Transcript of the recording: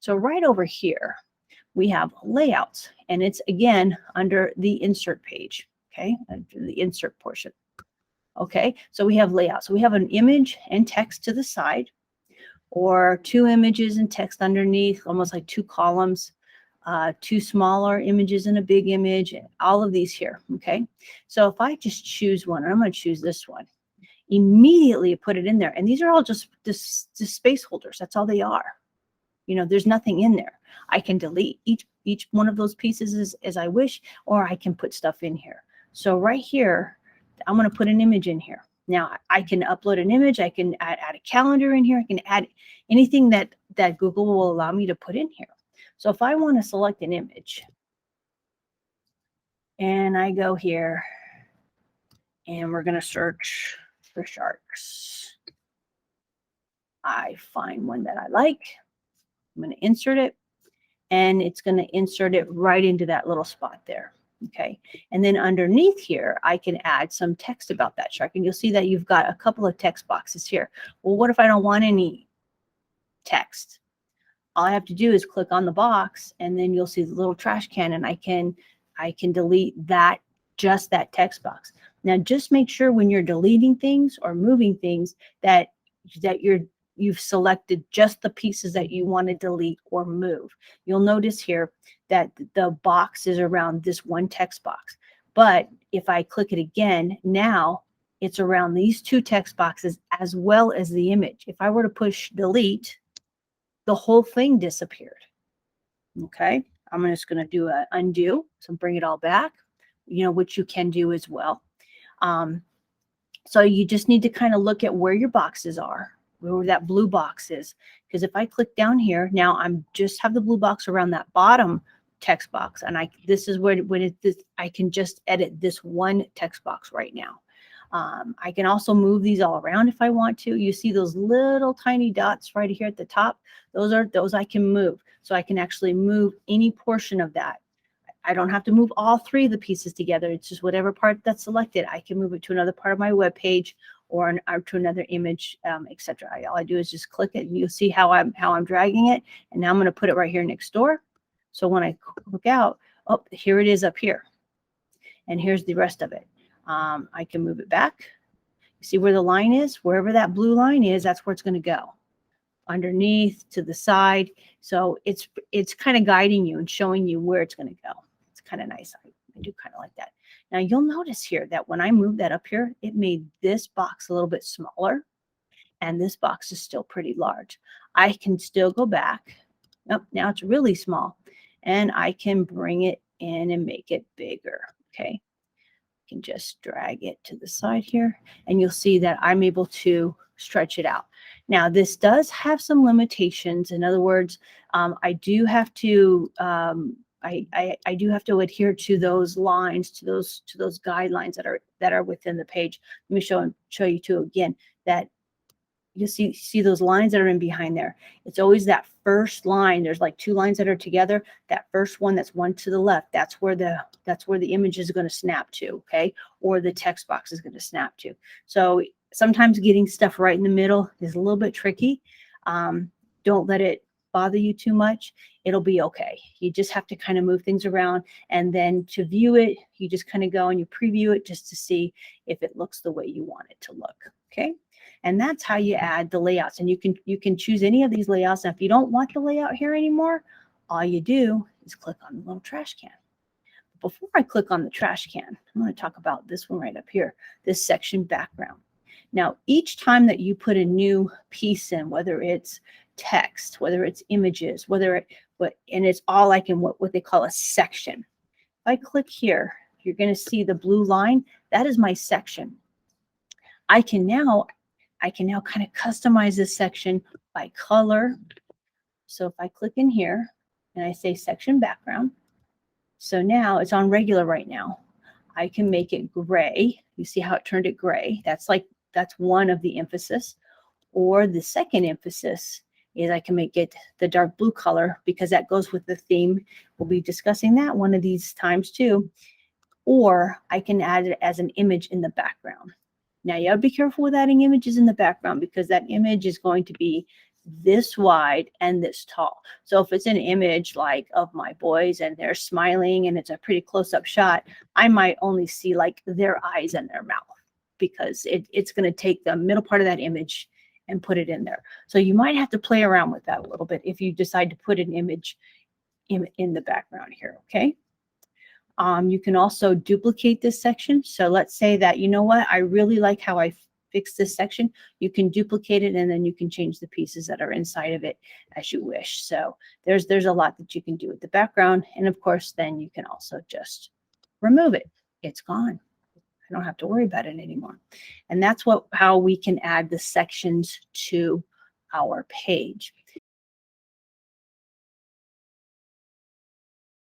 So right over here, we have layouts, and it's again under the insert page, okay, under the insert portion. Okay, so we have layouts. So we have an image and text to the side, or two images and text underneath, almost like two columns, two smaller images and a big image, all of these here, okay? So if I just choose one, I'm going to choose this one, immediately put it in there. And these are all just space holders. That's all they are. You know, there's nothing in there. I can delete each one of those pieces as I wish, or I can put stuff in here. So right here, I'm going to put an image in here. Now I can upload an image. I can add a calendar in here. I can add anything that Google will allow me to put in here. So if I want to select an image, and I go here, and we're going to search for sharks. I find one that I like. I'm going to insert it, and it's going to insert it right into that little spot there. Okay, and then underneath here, I can add some text about that shark, and you'll see that you've got a couple of text boxes here. Well, what if I don't want any text? All I have to do is click on the box, and then you'll see the little trash can, and I can delete that, just that text box. Now, just make sure when you're deleting things or moving things that you've selected just the pieces that you want to delete or move. You'll notice here that the box is around this one text box. But if I click it again, now it's around these two text boxes as well as the image. If I were to push delete, the whole thing disappeared. Okay, I'm just going to do an undo, so bring it all back, you know, which you can do as well. So you just need to kind of look at where your boxes are, where that blue box is. Because if I click down here, now I'm just have the blue box around that bottom text box. And this is where I can just edit this one text box right now. I can also move these all around if I want to. You see those little tiny dots right here at the top? Those I can move. So I can actually move any portion of that. I don't have to move all three of the pieces together. It's just whatever part that's selected. I can move it to another part of my web page or to another image, etc. All I do is just click it, and you'll see how I'm dragging it. And now I'm going to put it right here next door. So when I click out, oh, here it is up here. And here's the rest of it. I can move it back. You see where the line is? Wherever that blue line is, that's where it's going to go. Underneath, to the side. So it's kind of guiding you and showing you where it's going to go. It's kind of nice. I do kind of like that. Now you'll notice here that when I move that up here, it made this box a little bit smaller, and this box is still pretty large. I can still go back. Oh, now it's really small, and I can bring it in and make it bigger. Okay. Can just drag it to the side here, and you'll see that I'm able to stretch it out. Now, this does have some limitations. In other words, I do have to I do have to adhere to those lines, to those guidelines that are within the page. Let me show you too again that you see those lines that are in behind there. It's always that first line. There's like two lines that are together. That first one, that's one to the left. That's where the image is going to snap to, okay? Or the text box is going to snap to. So sometimes getting stuff right in the middle is a little bit tricky. Don't let it bother you too much. It'll be okay. You just have to kind of move things around, and then to view it, you just kind of go and you preview it just to see if it looks the way you want it to look, okay? And that's how you add the layouts. And you can choose any of these layouts. Now, if you don't want the layout here anymore, all you do is click on the little trash can. Before I click on the trash can, I'm going to talk about this one right up here, this section background. Now, each time that you put a new piece in, whether it's text, whether it's images, and it's all like in what they call a section. If I click here, you're going to see the blue line. That is my section. I can now kind of customize this section by color. So if I click in here and I say section background, so now it's on regular right now. I can make it gray. You see how it turned it gray? That's one of the emphasis. Or the second emphasis is I can make it the dark blue color because that goes with the theme. We'll be discussing that one of these times too. Or I can add it as an image in the background. Now, you have to be careful with adding images in the background because that image is going to be this wide and this tall. So if it's an image like of my boys and they're smiling and it's a pretty close-up shot, I might only see like their eyes and their mouth, because it's going to take the middle part of that image and put it in there. So you might have to play around with that a little bit if you decide to put an image in the background here, okay? You can also duplicate this section. So let's say that, you know what, I really like how I fixed this section. You can duplicate it, and then you can change the pieces that are inside of it as you wish. So there's a lot that you can do with the background. And of course, then you can also just remove it. It's gone. I don't have to worry about it anymore. And that's how we can add the sections to our page.